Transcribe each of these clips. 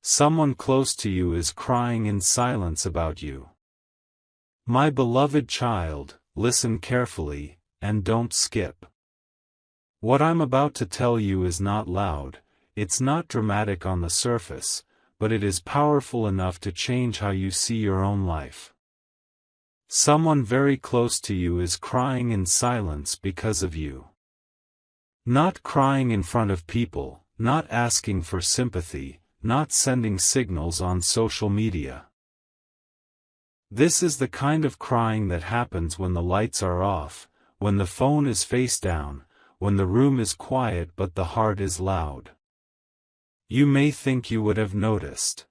Someone close to you is crying in silence about you. My beloved child, listen carefully, and don't skip. What I'm about to tell you is not loud, it's not dramatic on the surface, but it is powerful enough to change how you see your own life. Someone very close to you is crying in silence because of you. Not crying in front of people, not asking for sympathy, not sending signals on social media. This is the kind of crying that happens when the lights are off, when the phone is face down, when the room is quiet but the heart is loud. You may think you would have noticed.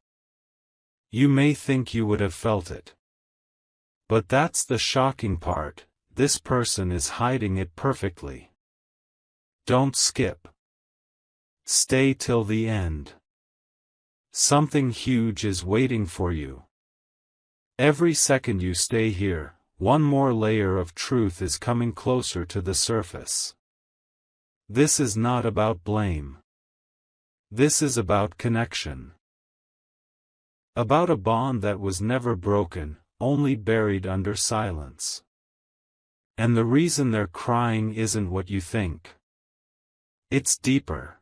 You may think you would have felt it. But that's the shocking part, this person is hiding it perfectly. Don't skip. Stay till the end. Something huge is waiting for you. Every second you stay here, one more layer of truth is coming closer to the surface. This is not about blame. This is about connection. About a bond that was never broken, only buried under silence. And the reason they're crying isn't what you think. It's deeper.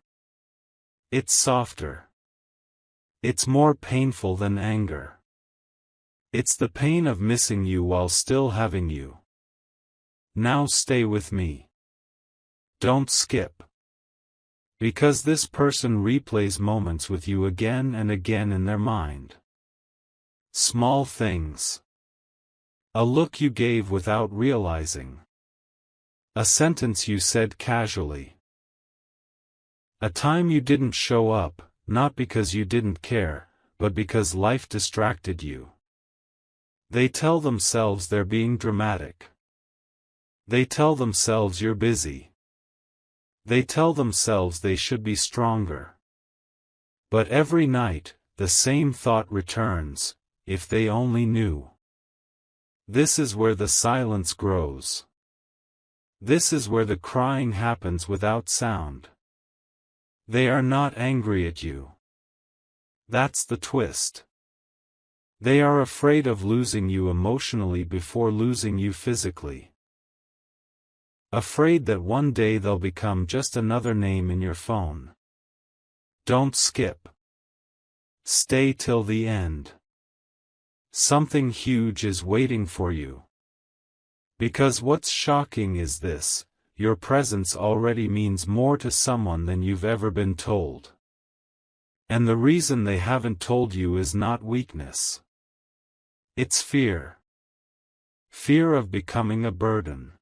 It's softer. It's more painful than anger. It's the pain of missing you while still having you. Now stay with me. Don't skip. Because this person replays moments with you again and again in their mind. Small things. A look you gave without realizing. A sentence you said casually. A time you didn't show up, not because you didn't care, but because life distracted you. They tell themselves they're being dramatic. They tell themselves you're busy. They tell themselves they should be stronger. But every night, the same thought returns, if they only knew. This is where the silence grows. This is where the crying happens without sound. They are not angry at you. That's the twist. They are afraid of losing you emotionally before losing you physically. Afraid that one day they'll become just another name in your phone. Don't skip. Stay till the end. Something huge is waiting for you. Because what's shocking is this. Your presence already means more to someone than you've ever been told. And the reason they haven't told you is not weakness. It's fear. Fear of becoming a burden.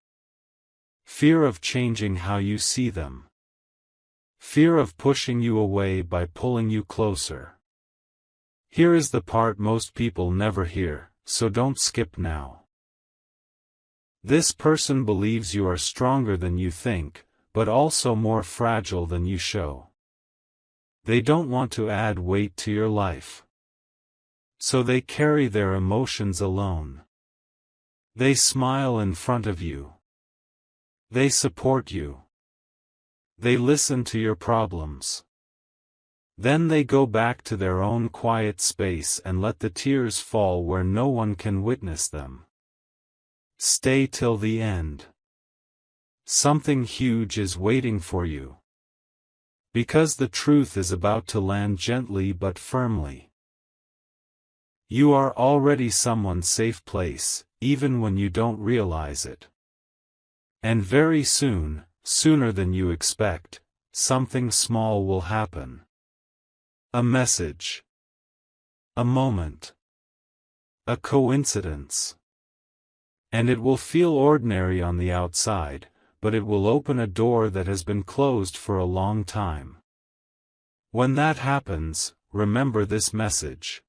Fear of changing how you see them. Fear of pushing you away by pulling you closer. Here is the part most people never hear, so don't skip now. This person believes you are stronger than you think, but also more fragile than you show. They don't want to add weight to your life. So they carry their emotions alone. They smile in front of you. They support you. They listen to your problems. Then they go back to their own quiet space and let the tears fall where no one can witness them. Stay till the end. Something huge is waiting for you. Because the truth is about to land gently but firmly. You are already someone's safe place, even when you don't realize it. And very soon, sooner than you expect, something small will happen. A message. A moment. A coincidence. And it will feel ordinary on the outside, but it will open a door that has been closed for a long time. When that happens, remember this message.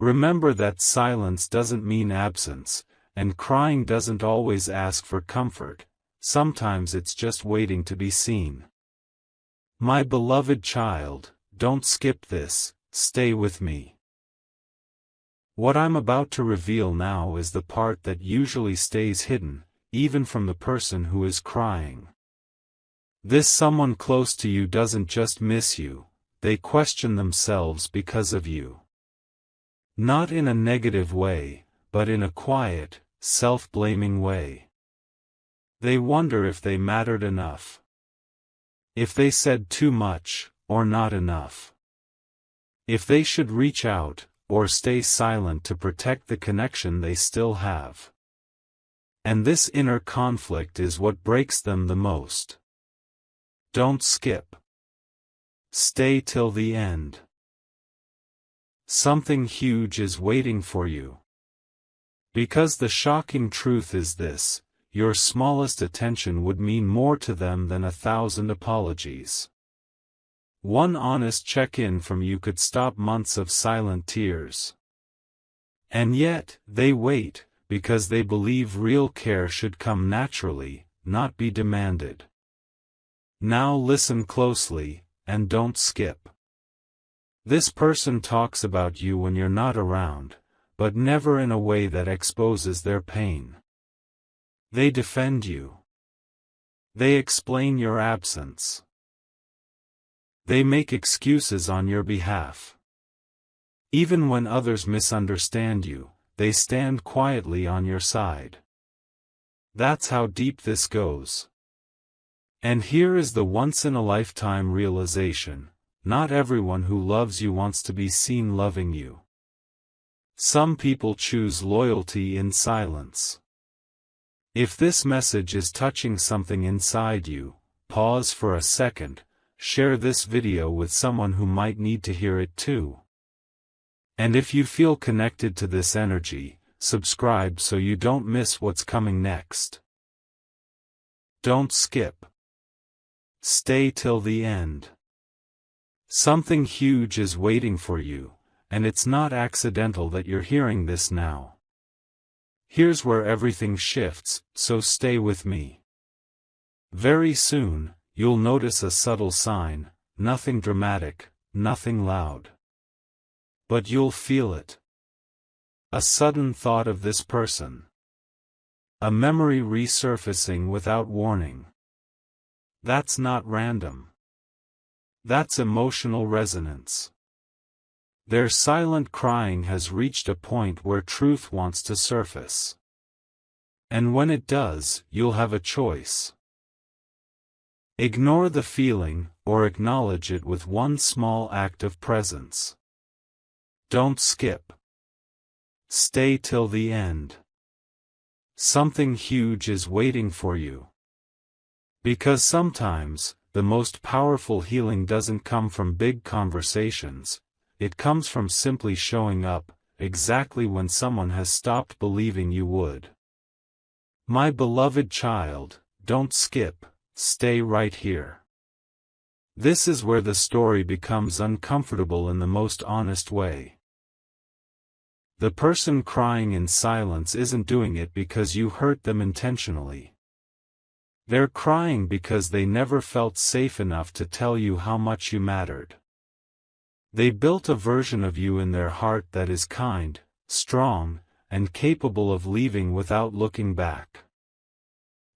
Remember that silence doesn't mean absence, and crying doesn't always ask for comfort, sometimes it's just waiting to be seen. My beloved child, don't skip this, stay with me. What I'm about to reveal now is the part that usually stays hidden, even from the person who is crying. This someone close to you doesn't just miss you, they question themselves because of you. Not in a negative way, but in a quiet, self-blaming way. They wonder if they mattered enough. If they said too much, or not enough. If they should reach out, or stay silent to protect the connection they still have. And this inner conflict is what breaks them the most. Don't skip. Stay till the end. Something huge is waiting for you. Because the shocking truth is this, your smallest attention would mean more to them than 1,000 apologies. One honest check-in from you could stop months of silent tears. And yet, they wait, because they believe real care should come naturally, not be demanded. Now listen closely, and don't skip. This person talks about you when you're not around, but never in a way that exposes their pain. They defend you. They explain your absence. They make excuses on your behalf. Even when others misunderstand you, they stand quietly on your side. That's how deep this goes. And here is the once-in-a-lifetime realization: not everyone who loves you wants to be seen loving you. Some people choose loyalty in silence. If this message is touching something inside you, pause for a second, share this video with someone who might need to hear it too. And if you feel connected to this energy, subscribe so you don't miss what's coming next. Don't skip. Stay till the end. Something huge is waiting for you, and it's not accidental that you're hearing this now. Here's where everything shifts, so stay with me. Very soon, you'll notice a subtle sign, nothing dramatic, nothing loud. But you'll feel it. A sudden thought of this person. A memory resurfacing without warning. That's not random. That's emotional resonance. Their silent crying has reached a point where truth wants to surface. And when it does, you'll have a choice. Ignore the feeling, or acknowledge it with one small act of presence. Don't skip. Stay till the end. Something huge is waiting for you. Because sometimes, the most powerful healing doesn't come from big conversations, it comes from simply showing up, exactly when someone has stopped believing you would. My beloved child, don't skip, stay right here. This is where the story becomes uncomfortable in the most honest way. The person crying in silence isn't doing it because you hurt them intentionally. They're crying because they never felt safe enough to tell you how much you mattered. They built a version of you in their heart that is kind, strong, and capable of leaving without looking back.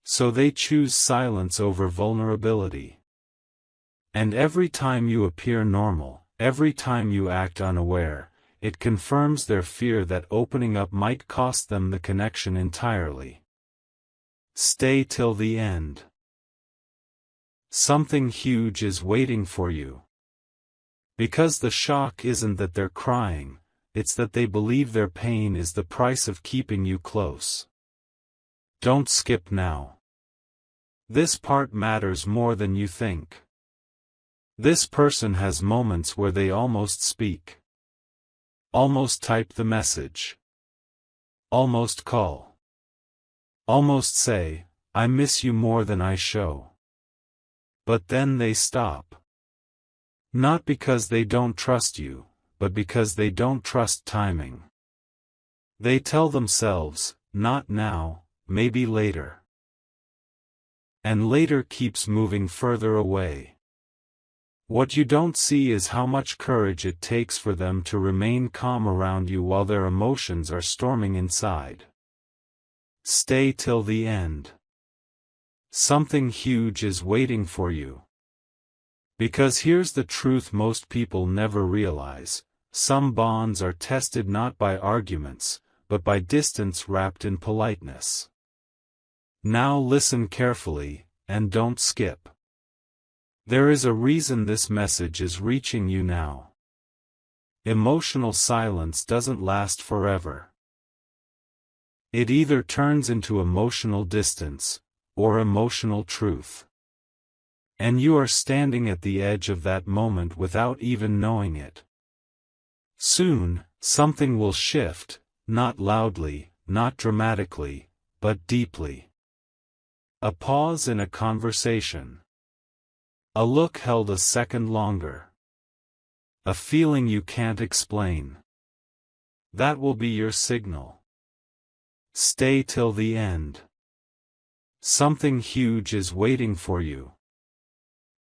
So they choose silence over vulnerability. And every time you appear normal, every time you act unaware, it confirms their fear that opening up might cost them the connection entirely. Stay till the end. Something huge is waiting for you. Because the shock isn't that they're crying, it's that they believe their pain is the price of keeping you close. Don't skip now. This part matters more than you think. This person has moments where they almost speak. Almost type the message. Almost call. Almost say, "I miss you more than I show." But then they stop. Not because they don't trust you, but because they don't trust timing. They tell themselves, "Not now, maybe later." And later keeps moving further away. What you don't see is how much courage it takes for them to remain calm around you while their emotions are storming inside. Stay till the end. Something huge is waiting for you. Because here's the truth most people never realize: some bonds are tested not by arguments, but by distance wrapped in politeness. Now listen carefully, and don't skip. There is a reason this message is reaching you now. Emotional silence doesn't last forever. It either turns into emotional distance, or emotional truth. And you are standing at the edge of that moment without even knowing it. Soon, something will shift, not loudly, not dramatically, but deeply. A pause in a conversation. A look held a second longer. A feeling you can't explain. That will be your signal. Stay till the end. Something huge is waiting for you.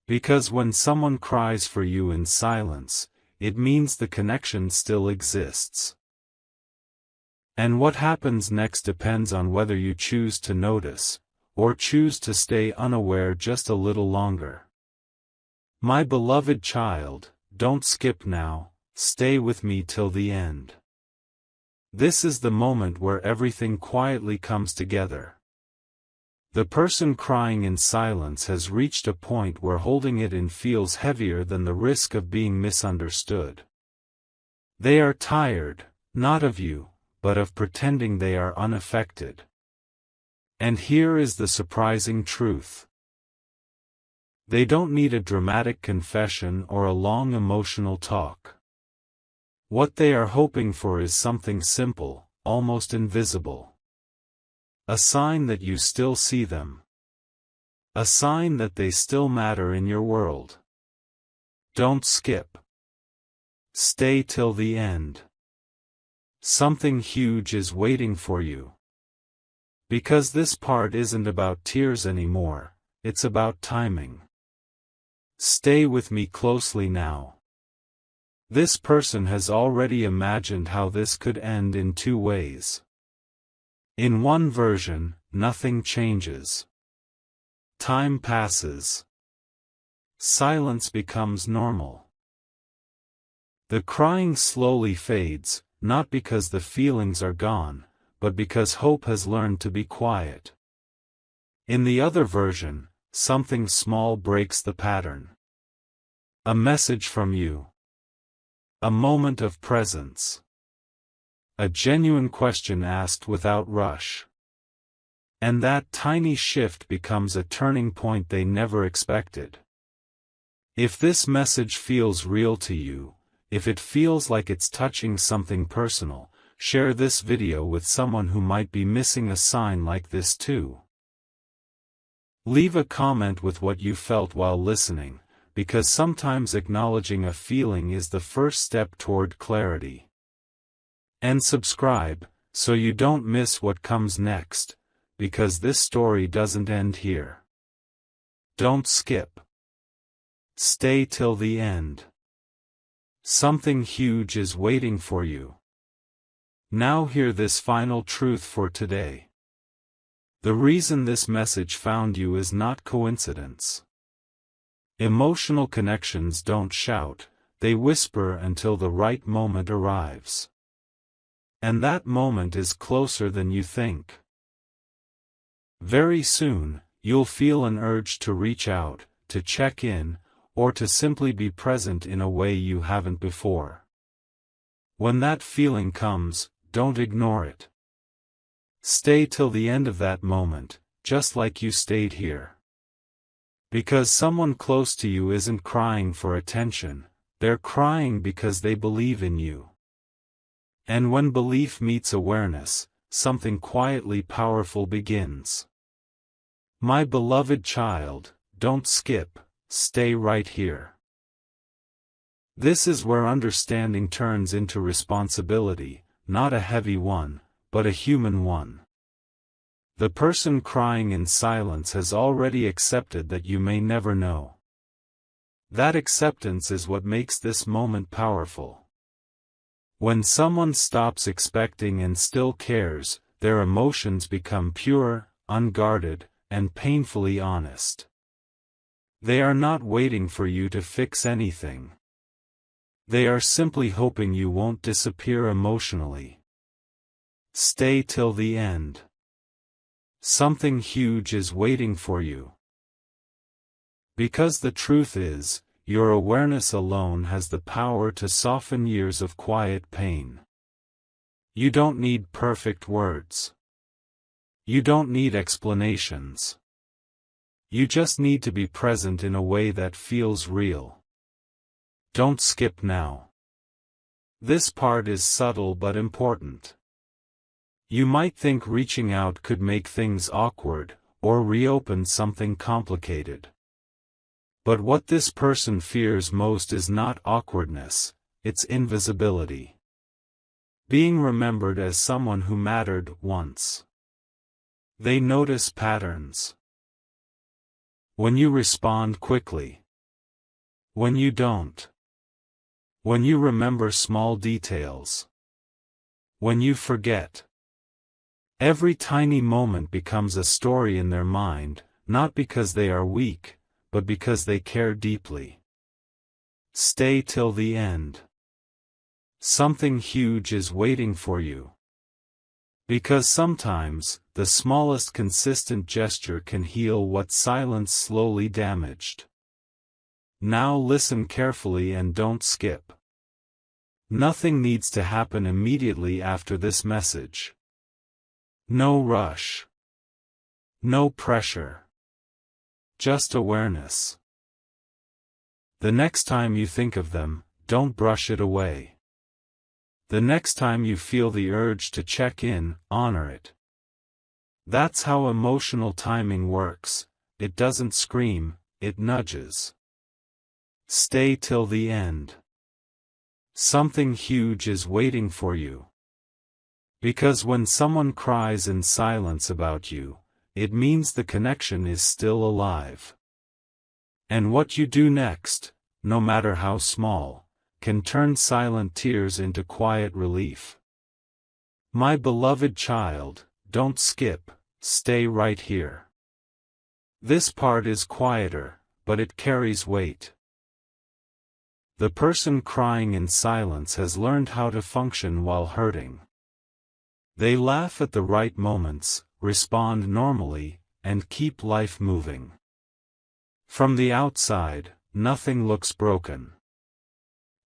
Because when someone cries for you in silence, it means the connection still exists. And what happens next depends on whether you choose to notice, or choose to stay unaware just a little longer. My beloved child, don't skip now, stay with me till the end. This is the moment where everything quietly comes together. The person crying in silence has reached a point where holding it in feels heavier than the risk of being misunderstood. They are tired, not of you, but of pretending they are unaffected. And here is the surprising truth. They don't need a dramatic confession or a long emotional talk. What they are hoping for is something simple, almost invisible. A sign that you still see them. A sign that they still matter in your world. Don't skip. Stay till the end. Something huge is waiting for you. Because this part isn't about tears anymore, it's about timing. Stay with me closely now. This person has already imagined how this could end in two ways. In one version, nothing changes. Time passes. Silence becomes normal. The crying slowly fades, not because the feelings are gone, but because hope has learned to be quiet. In the other version, something small breaks the pattern. A message from you. A moment of presence. A genuine question asked without rush. And that tiny shift becomes a turning point they never expected. If this message feels real to you, if it feels like it's touching something personal, share this video with someone who might be missing a sign like this too. Leave a comment with what you felt while listening, because sometimes acknowledging a feeling is the first step toward clarity. And subscribe, so you don't miss what comes next, because this story doesn't end here. Don't skip. Stay till the end. Something huge is waiting for you. Now hear this final truth for today. The reason this message found you is not coincidence. Emotional connections don't shout, they whisper until the right moment arrives. And that moment is closer than you think. Very soon, you'll feel an urge to reach out, to check in, or to simply be present in a way you haven't before. When that feeling comes, don't ignore it. Stay till the end of that moment, just like you stayed here. Because someone close to you isn't crying for attention, they're crying because they believe in you. And when belief meets awareness, something quietly powerful begins. My beloved child, don't skip, stay right here. This is where understanding turns into responsibility, not a heavy one, but a human one. The person crying in silence has already accepted that you may never know. That acceptance is what makes this moment powerful. When someone stops expecting and still cares, their emotions become pure, unguarded, and painfully honest. They are not waiting for you to fix anything. They are simply hoping you won't disappear emotionally. Stay till the end. Something huge is waiting for you. Because the truth is, your awareness alone has the power to soften years of quiet pain. You don't need perfect words. You don't need explanations. You just need to be present in a way that feels real. Don't skip now. This part is subtle but important. You might think reaching out could make things awkward, or reopen something complicated. But what this person fears most is not awkwardness, it's invisibility. Being remembered as someone who mattered once. They notice patterns. When you respond quickly. When you don't. When you remember small details. When you forget. Every tiny moment becomes a story in their mind, not because they are weak, but because they care deeply. Stay till the end. Something huge is waiting for you. Because sometimes, the smallest consistent gesture can heal what silence slowly damaged. Now listen carefully and don't skip. Nothing needs to happen immediately after this message. No rush. No pressure. Just awareness. The next time you think of them, don't brush it away. The next time you feel the urge to check in, honor it. That's how emotional timing works. It doesn't scream, it nudges. Stay till the end. Something huge is waiting for you. Because when someone cries in silence about you, it means the connection is still alive. And what you do next, no matter how small, can turn silent tears into quiet relief. My beloved child, don't skip, stay right here. This part is quieter, but it carries weight. The person crying in silence has learned how to function while hurting. They laugh at the right moments, respond normally, and keep life moving. From the outside, nothing looks broken.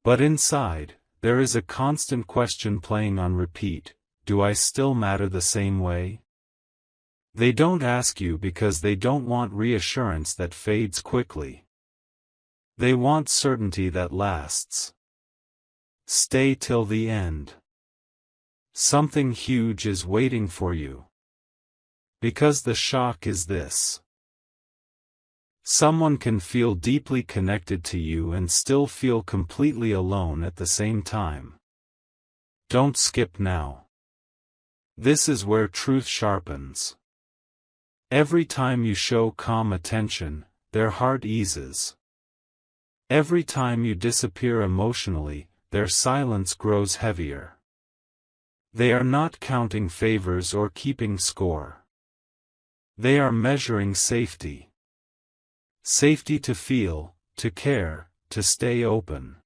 But inside, there is a constant question playing on repeat: do I still matter the same way? They don't ask you because they don't want reassurance that fades quickly. They want certainty that lasts. Stay till the end. Something huge is waiting for you. Because the shock is this. Someone can feel deeply connected to you and still feel completely alone at the same time. Don't skip now. This is where truth sharpens. Every time you show calm attention, their heart eases. Every time you disappear emotionally, their silence grows heavier. They are not counting favors or keeping score. They are measuring safety. Safety to feel, to care, to stay open.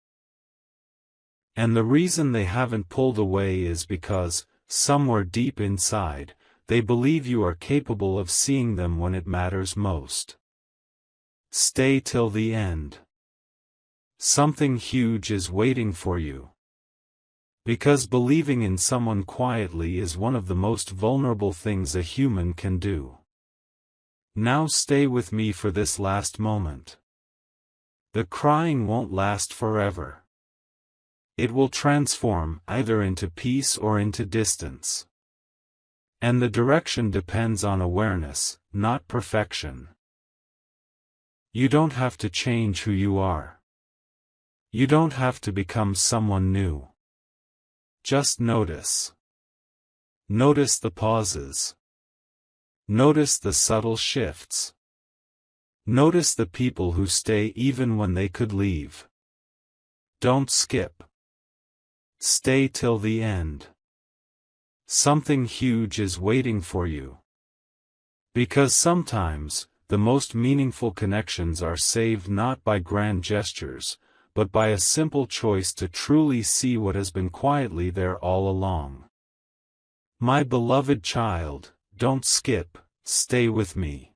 And the reason they haven't pulled away is because, somewhere deep inside, they believe you are capable of seeing them when it matters most. Stay till the end. Something huge is waiting for you. Because believing in someone quietly is one of the most vulnerable things a human can do. Now stay with me for this last moment. The crying won't last forever. It will transform either into peace or into distance. And the direction depends on awareness, not perfection. You don't have to change who you are. You don't have to become someone new. Just notice. Notice the pauses. Notice the subtle shifts. Notice the people who stay even when they could leave. Don't skip. Stay till the end. Something huge is waiting for you. Because sometimes, the most meaningful connections are saved not by grand gestures, but by a simple choice to truly see what has been quietly there all along. My beloved child, don't skip, stay with me.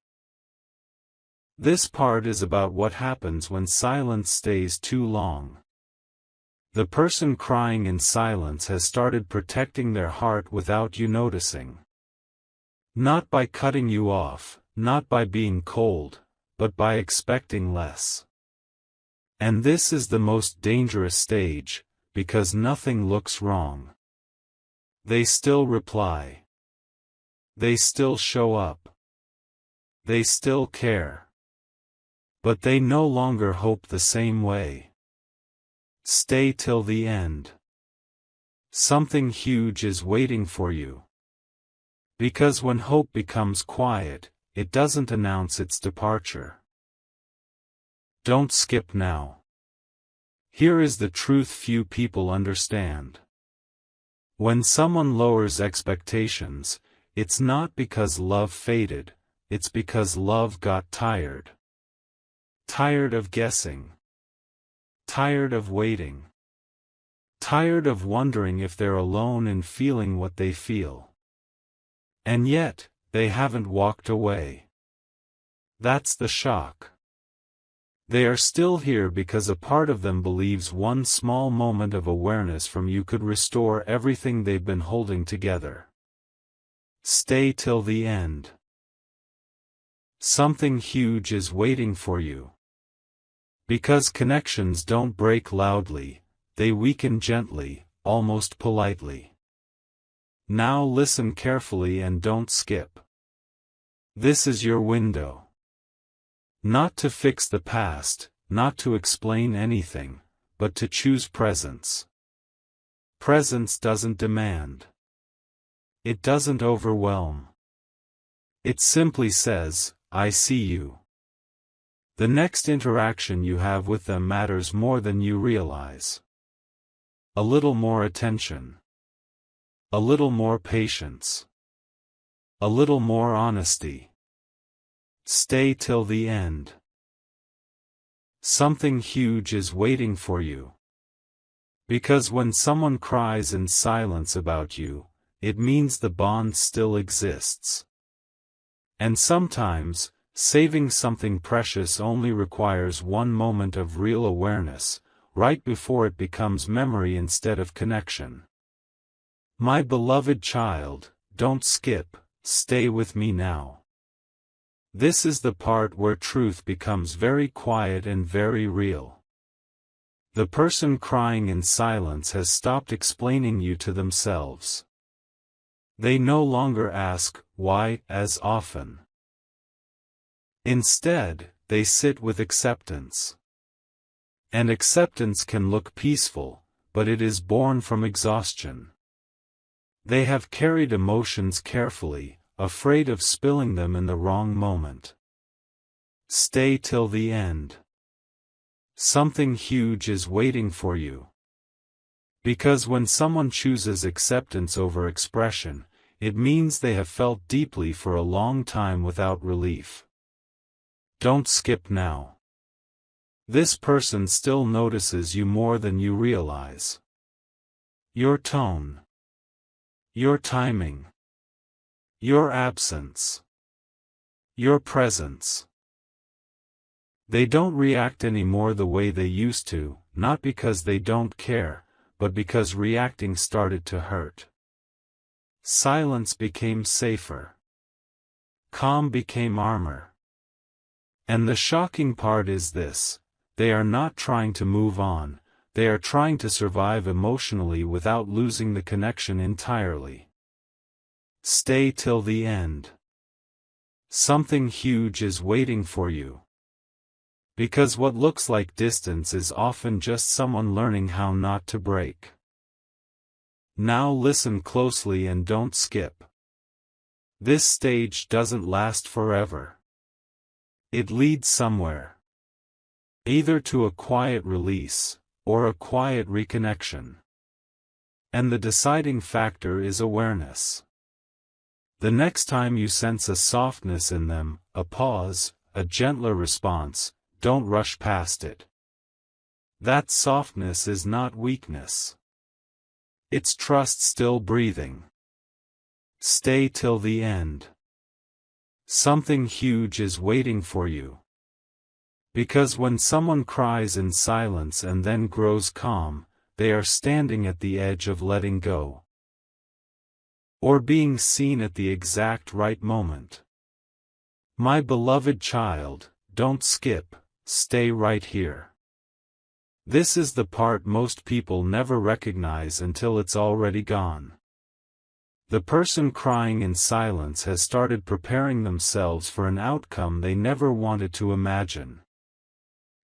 This part is about what happens when silence stays too long. The person crying in silence has started protecting their heart without you noticing. Not by cutting you off, not by being cold, but by expecting less. And this is the most dangerous stage, because nothing looks wrong. They still reply. They still show up. They still care. But they no longer hope the same way. Stay till the end. Something huge is waiting for you. Because when hope becomes quiet, it doesn't announce its departure. Don't skip now. Here is the truth few people understand. When someone lowers expectations, it's not because love faded, it's because love got tired. Tired of guessing. Tired of waiting. Tired of wondering if they're alone in feeling what they feel. And yet, they haven't walked away. That's the shock. They are still here because a part of them believes one small moment of awareness from you could restore everything they've been holding together. Stay till the end. Something huge is waiting for you. Because connections don't break loudly, they weaken gently, almost politely. Now listen carefully and don't skip. This is your window. Not to fix the past, not to explain anything, but to choose presence. Presence doesn't demand. It doesn't overwhelm. It simply says, I see you. The next interaction you have with them matters more than you realize. A little more attention. A little more patience. A little more honesty. Stay till the end. Something huge is waiting for you. Because when someone cries in silence about you, it means the bond still exists. And sometimes, saving something precious only requires one moment of real awareness, right before it becomes memory instead of connection. My beloved child, don't skip, stay with me now. This is the part where truth becomes very quiet and very real. The person crying in silence has stopped explaining you to themselves. They no longer ask, why, as often. Instead, they sit with acceptance. And acceptance can look peaceful, but it is born from exhaustion. They have carried emotions carefully, afraid of spilling them in the wrong moment. Stay till the end. Something huge is waiting for you. Because when someone chooses acceptance over expression, it means they have felt deeply for a long time without relief. Don't skip now. This person still notices you more than you realize. Your tone. Your timing. Your absence. Your presence. They don't react anymore the way they used to, not because they don't care, but because reacting started to hurt. Silence became safer. Calm became armor. And the shocking part is this: they are not trying to move on, they are trying to survive emotionally without losing the connection entirely. Stay till the end. Something huge is waiting for you. Because what looks like distance is often just someone learning how not to break. Now listen closely and don't skip. This stage doesn't last forever. It leads somewhere. Either to a quiet release, or a quiet reconnection. And the deciding factor is awareness. The next time you sense a softness in them, a pause, a gentler response, don't rush past it. That softness is not weakness. It's trust still breathing. Stay till the end. Something huge is waiting for you. Because when someone cries in silence and then grows calm, they are standing at the edge of letting go. Or being seen at the exact right moment. My beloved child, don't skip, stay right here. This is the part most people never recognize until it's already gone. The person crying in silence has started preparing themselves for an outcome they never wanted to imagine.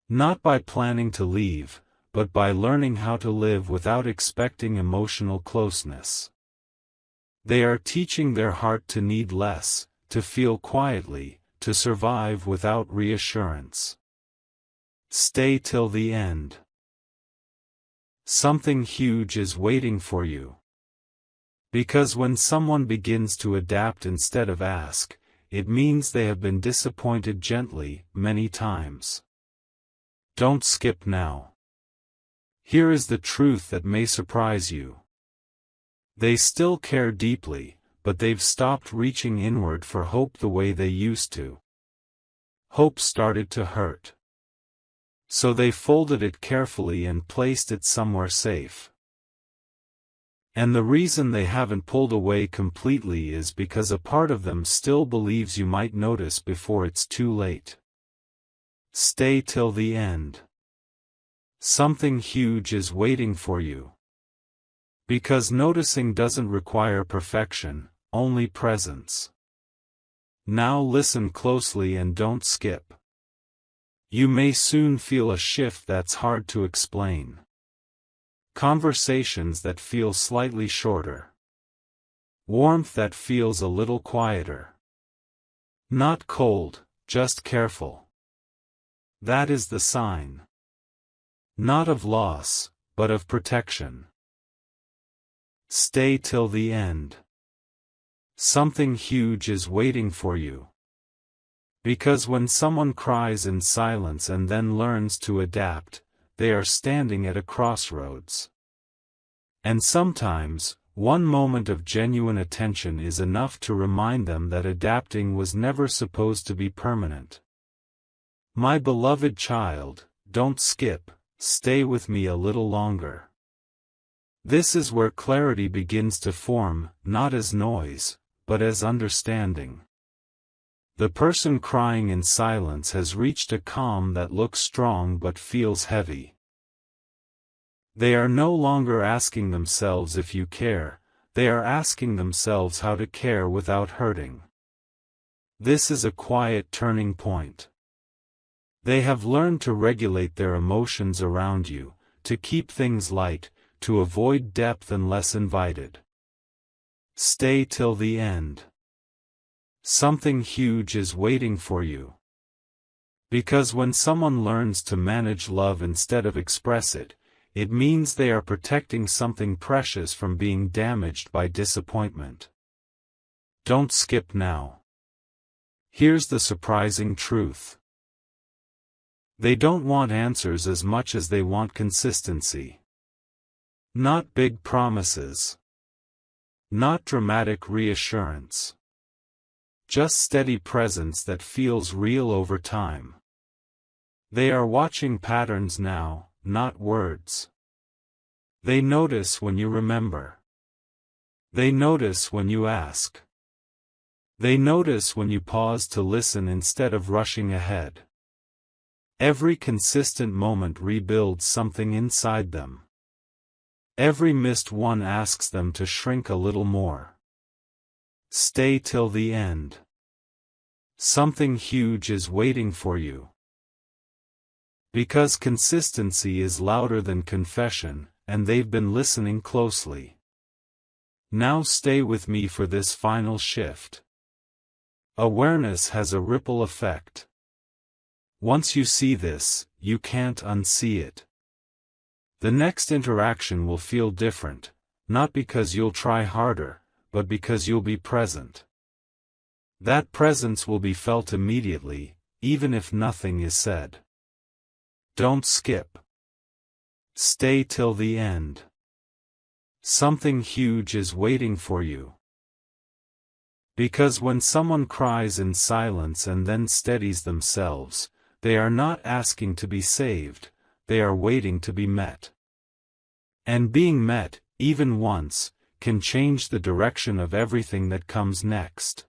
Not by planning to leave, but by learning how to live without expecting emotional closeness. They are teaching their heart to need less, to feel quietly, to survive without reassurance. Stay till the end. Something huge is waiting for you. Because when someone begins to adapt instead of ask, it means they have been disappointed gently, many times. Don't skip now. Here is the truth that may surprise you. They still care deeply, but they've stopped reaching inward for hope the way they used to. Hope started to hurt. So they folded it carefully and placed it somewhere safe. And the reason they haven't pulled away completely is because a part of them still believes you might notice before it's too late. Stay till the end. Something huge is waiting for you. Because noticing doesn't require perfection, only presence. Now listen closely and don't skip. You may soon feel a shift that's hard to explain. Conversations that feel slightly shorter. Warmth that feels a little quieter. Not cold, just careful. That is the sign. Not of loss, but of protection. Stay till the end. Something huge is waiting for you. Because when someone cries in silence and then learns to adapt, they are standing at a crossroads. And sometimes, one moment of genuine attention is enough to remind them that adapting was never supposed to be permanent. My beloved child, don't skip, stay with me a little longer. This is where clarity begins to form, not as noise, but as understanding. The person crying in silence has reached a calm that looks strong but feels heavy. They are no longer asking themselves if you care, they are asking themselves how to care without hurting. This is a quiet turning point. They have learned to regulate their emotions around you, to keep things light, to avoid depth unless invited. Stay till the end. Something huge is waiting for you. Because when someone learns to manage love instead of express it, it means they are protecting something precious from being damaged by disappointment. Don't skip now. Here's the surprising truth. They don't want answers as much as they want consistency. Not big promises. Not dramatic reassurance. Just steady presence that feels real over time. They are watching patterns now, not words. They notice when you remember. They notice when you ask. They notice when you pause to listen instead of rushing ahead. Every consistent moment rebuilds something inside them. Every missed one asks them to shrink a little more. Stay till the end. Something huge is waiting for you. Because consistency is louder than confession, and they've been listening closely. Now stay with me for this final shift. Awareness has a ripple effect. Once you see this, you can't unsee it. The next interaction will feel different, not because you'll try harder, but because you'll be present. That presence will be felt immediately, even if nothing is said. Don't skip. Stay till the end. Something huge is waiting for you. Because when someone cries in silence and then steadies themselves, they are not asking to be saved, they are waiting to be met. And being met, even once, can change the direction of everything that comes next.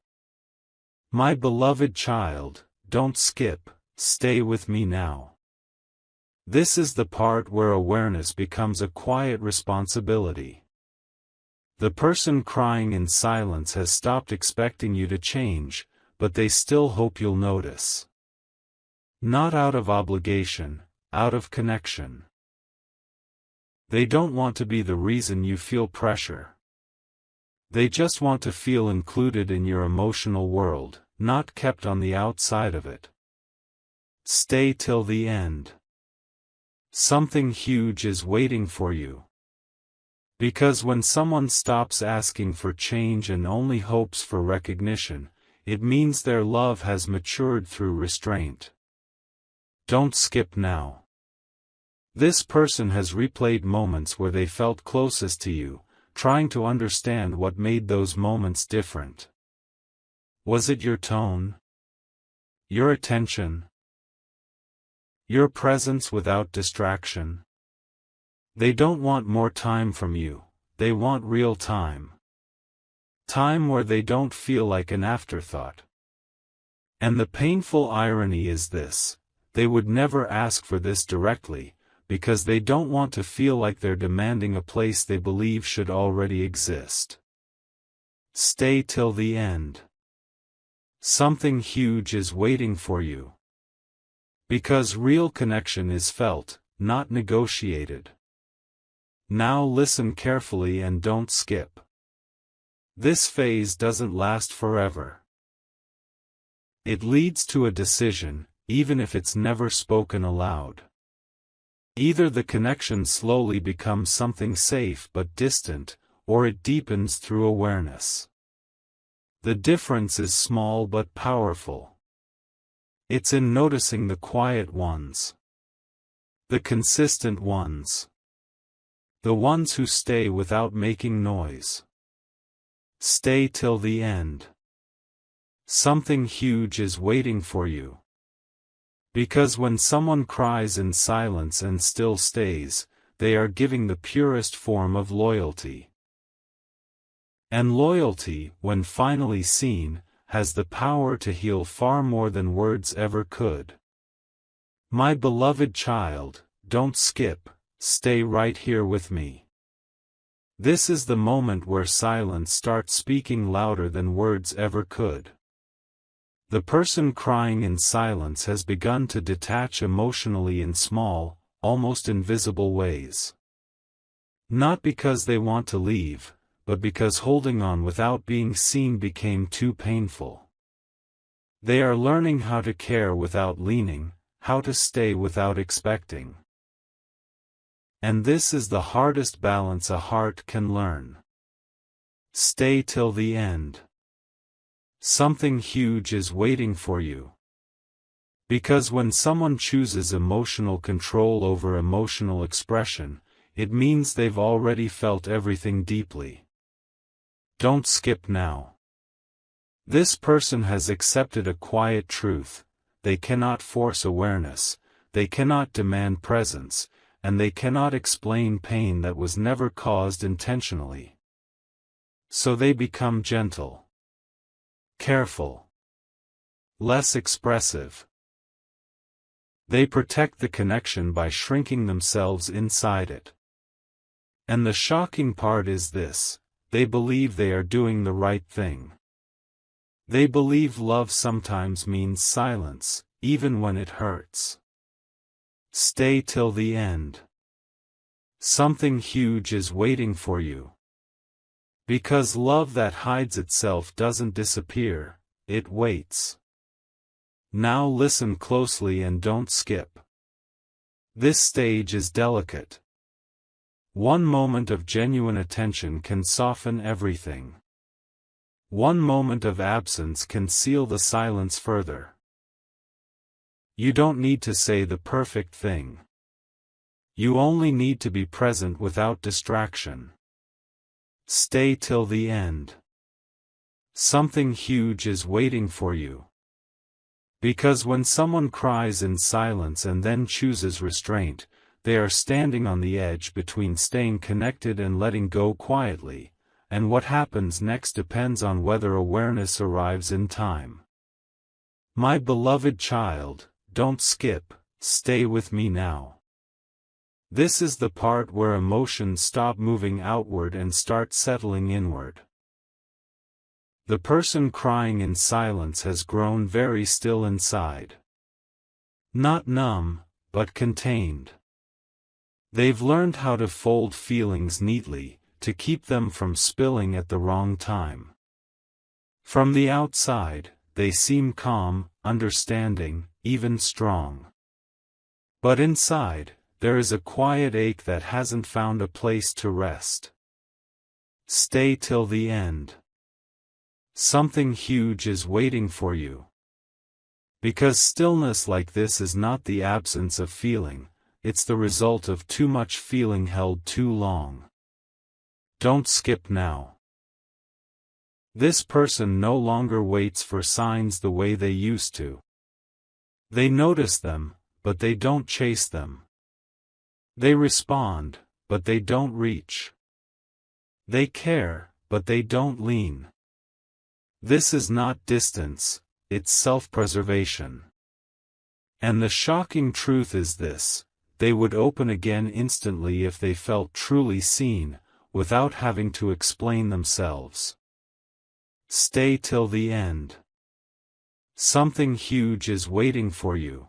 My beloved child, don't skip, stay with me now. This is the part where awareness becomes a quiet responsibility. The person crying in silence has stopped expecting you to change, but they still hope you'll notice. Not out of obligation, out of connection. They don't want to be the reason you feel pressure. They just want to feel included in your emotional world, not kept on the outside of it. Stay till the end. Something huge is waiting for you. Because when someone stops asking for change and only hopes for recognition, it means their love has matured through restraint. Don't skip now. This person has replayed moments where they felt closest to you, trying to understand what made those moments different. Was it your tone? Your attention? Your presence without distraction? They don't want more time from you, they want real time. Time where they don't feel like an afterthought. And the painful irony is this: they would never ask for this directly, because they don't want to feel like they're demanding a place they believe should already exist. Stay till the end. Something huge is waiting for you. Because real connection is felt, not negotiated. Now listen carefully and don't skip. This phase doesn't last forever. It leads to a decision, even if it's never spoken aloud. Either the connection slowly becomes something safe but distant, or it deepens through awareness. The difference is small but powerful. It's in noticing the quiet ones. The consistent ones. The ones who stay without making noise. Stay till the end. Something huge is waiting for you. Because when someone cries in silence and still stays, they are giving the purest form of loyalty. And loyalty, when finally seen, has the power to heal far more than words ever could. My beloved child, don't skip, stay right here with me. This is the moment where silence starts speaking louder than words ever could. The person crying in silence has begun to detach emotionally in small, almost invisible ways. Not because they want to leave, but because holding on without being seen became too painful. They are learning how to care without leaning, how to stay without expecting. And this is the hardest balance a heart can learn. Stay till the end. Something huge is waiting for you. Because when someone chooses emotional control over emotional expression, it means they've already felt everything deeply. Don't skip now. This person has accepted a quiet truth: they cannot force awareness, they cannot demand presence, and they cannot explain pain that was never caused intentionally. So they become gentle, careful, less expressive. They protect the connection by shrinking themselves inside it. And the shocking part is this: they believe they are doing the right thing. They believe love sometimes means silence, even when it hurts. Stay till the end. Something huge is waiting for you. Because love that hides itself doesn't disappear, it waits. Now listen closely and don't skip. This stage is delicate. One moment of genuine attention can soften everything. One moment of absence can seal the silence further. You don't need to say the perfect thing. You only need to be present without distraction. Stay till the end. Something huge is waiting for you. Because when someone cries in silence and then chooses restraint, they are standing on the edge between staying connected and letting go quietly, and what happens next depends on whether awareness arrives in time. My beloved child, don't skip, stay with me now. This is the part where emotions stop moving outward and start settling inward. The person crying in silence has grown very still inside. Not numb, but contained. They've learned how to fold feelings neatly, to keep them from spilling at the wrong time. From the outside, they seem calm, understanding, even strong. But inside, there is a quiet ache that hasn't found a place to rest. Stay till the end. Something huge is waiting for you. Because stillness like this is not the absence of feeling, it's the result of too much feeling held too long. Don't skip now. This person no longer waits for signs the way they used to. They notice them, but they don't chase them. They respond, but they don't reach. They care, but they don't lean. This is not distance, it's self-preservation. And the shocking truth is this: they would open again instantly if they felt truly seen, without having to explain themselves. Stay till the end. Something huge is waiting for you.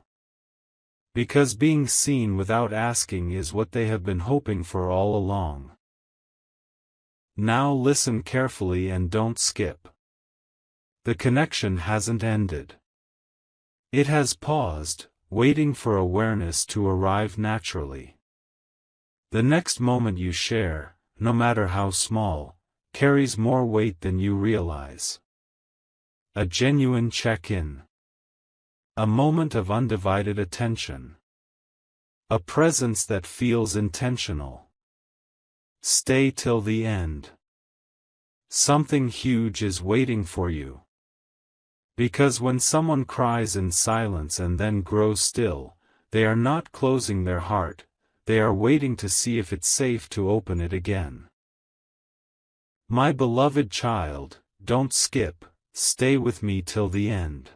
Because being seen without asking is what they have been hoping for all along. Now listen carefully and don't skip. The connection hasn't ended. It has paused, waiting for awareness to arrive naturally. The next moment you share, no matter how small, carries more weight than you realize. A genuine check-in. A moment of undivided attention. A presence that feels intentional. Stay till the end. Something huge is waiting for you. Because when someone cries in silence and then grows still, they are not closing their heart, they are waiting to see if it's safe to open it again. My beloved child, don't skip, stay with me till the end.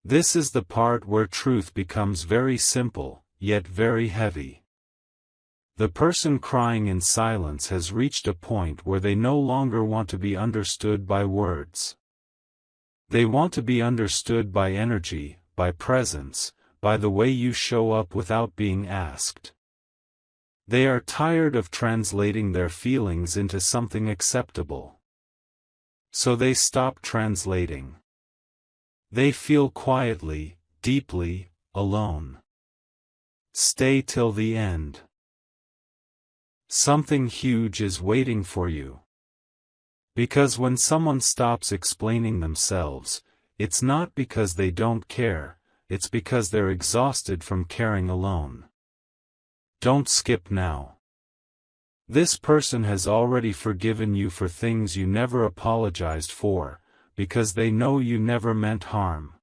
This is the part where truth becomes very simple, yet very heavy. The person crying in silence has reached a point where they no longer want to be understood by words. They want to be understood by energy, by presence, by the way you show up without being asked. They are tired of translating their feelings into something acceptable. So they stop translating. They feel quietly, deeply, alone. Stay till the end. Something huge is waiting for you. Because when someone stops explaining themselves, it's not because they don't care, it's because they're exhausted from caring alone. Don't skip now. This person has already forgiven you for things you never apologized for, because they know you never meant harm.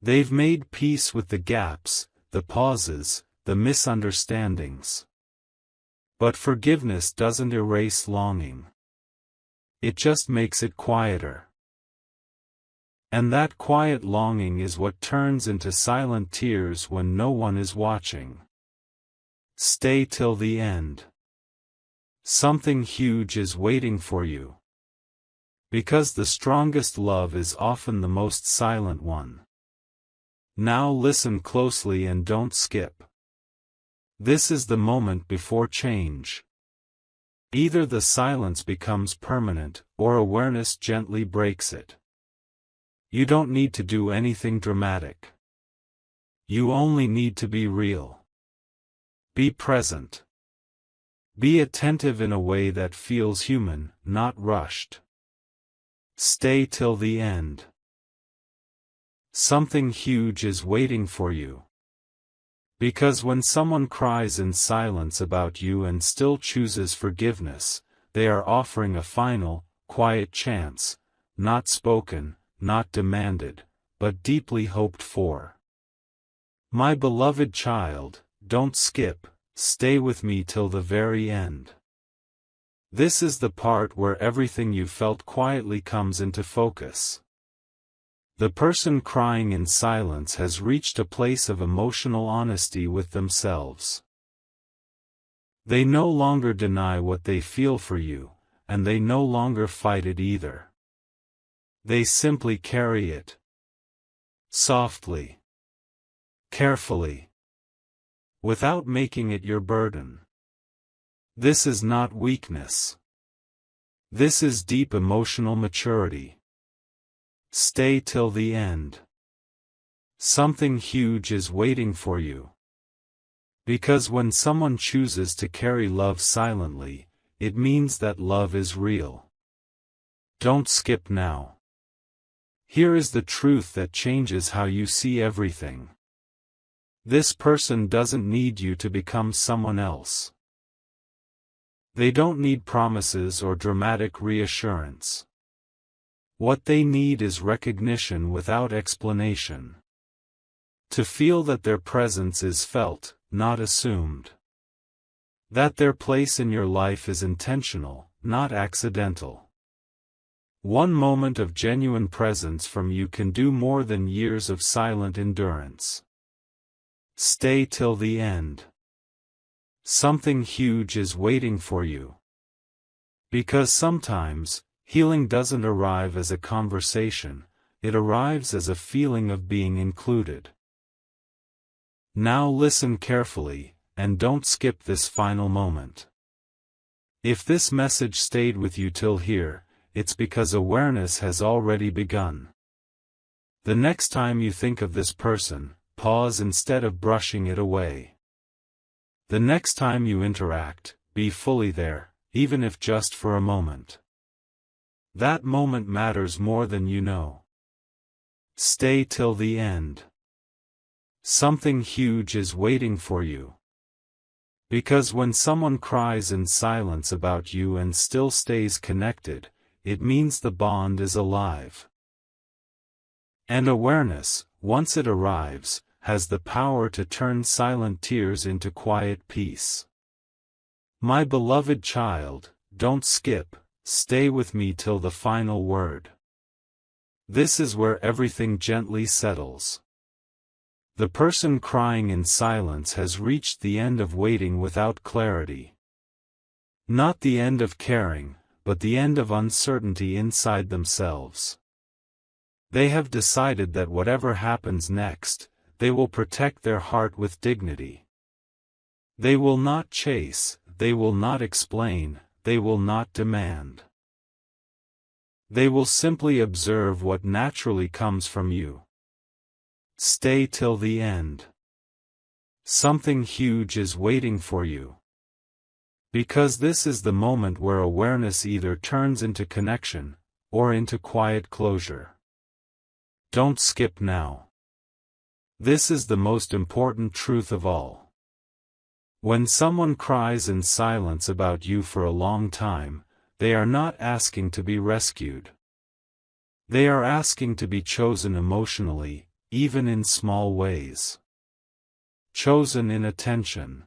They've made peace with the gaps, the pauses, the misunderstandings. But forgiveness doesn't erase longing. It just makes it quieter. And that quiet longing is what turns into silent tears when no one is watching. Stay till the end. Something huge is waiting for you. Because the strongest love is often the most silent one. Now listen closely and don't skip. This is the moment before change. Either the silence becomes permanent, or awareness gently breaks it. You don't need to do anything dramatic. You only need to be real. Be present. Be attentive in a way that feels human, not rushed. Stay till the end. Something huge is waiting for you. Because when someone cries in silence about you and still chooses forgiveness, they are offering a final, quiet chance, not spoken, not demanded, but deeply hoped for. My beloved child, don't skip, stay with me till the very end. This is the part where everything you felt quietly comes into focus. The person crying in silence has reached a place of emotional honesty with themselves. They no longer deny what they feel for you, and they no longer fight it either. They simply carry it. Softly. Carefully. Without making it your burden. This is not weakness. This is deep emotional maturity. Stay till the end. Something huge is waiting for you. Because when someone chooses to carry love silently, it means that love is real. Don't skip now. Here is the truth that changes how you see everything. This person doesn't need you to become someone else. They don't need promises or dramatic reassurance. What they need is recognition without explanation. To feel that their presence is felt, not assumed. That their place in your life is intentional, not accidental. One moment of genuine presence from you can do more than years of silent endurance. Stay till the end. Something huge is waiting for you. Because sometimes, healing doesn't arrive as a conversation, it arrives as a feeling of being included. Now listen carefully, and don't skip this final moment. If this message stayed with you till here, it's because awareness has already begun. The next time you think of this person, pause instead of brushing it away. The next time you interact, be fully there, even if just for a moment. That moment matters more than you know. Stay till the end. Something huge is waiting for you. Because when someone cries in silence about you and still stays connected, it means the bond is alive. And awareness, once it arrives, has the power to turn silent tears into quiet peace. My beloved child, don't skip, stay with me till the final word. This is where everything gently settles. The person crying in silence has reached the end of waiting without clarity. Not the end of caring, but the end of uncertainty inside themselves. They have decided that whatever happens next, they will protect their heart with dignity. They will not chase, they will not explain, they will not demand. They will simply observe what naturally comes from you. Stay till the end. Something huge is waiting for you. Because this is the moment where awareness either turns into connection, or into quiet closure. Don't skip now. This is the most important truth of all. When someone cries in silence about you for a long time, they are not asking to be rescued. They are asking to be chosen emotionally, even in small ways. Chosen in attention.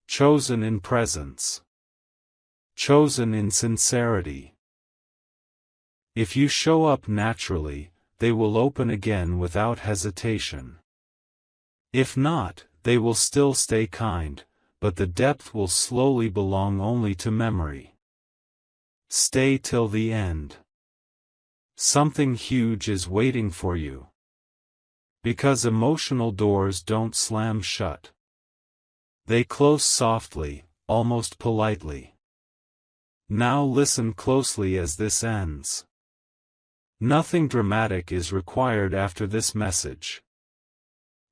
Chosen in presence. Chosen in sincerity. If you show up naturally, they will open again without hesitation. If not, they will still stay kind, but the depth will slowly belong only to memory. Stay till the end. Something huge is waiting for you. Because emotional doors don't slam shut. They close softly, almost politely. Now listen closely as this ends. Nothing dramatic is required after this message.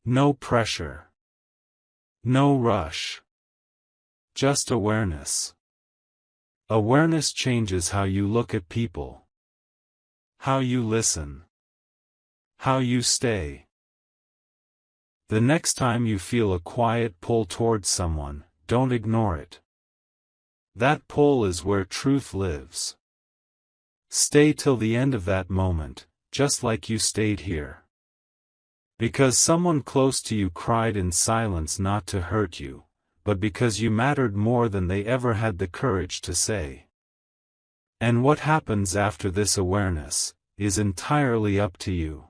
No pressure. No rush. Just awareness. Awareness changes how you look at people. How you listen. How you stay. The next time you feel a quiet pull towards someone, don't ignore it. That pull is where truth lives. Stay till the end of that moment, just like you stayed here. Because someone close to you cried in silence not to hurt you, but because you mattered more than they ever had the courage to say. And what happens after this awareness is entirely up to you.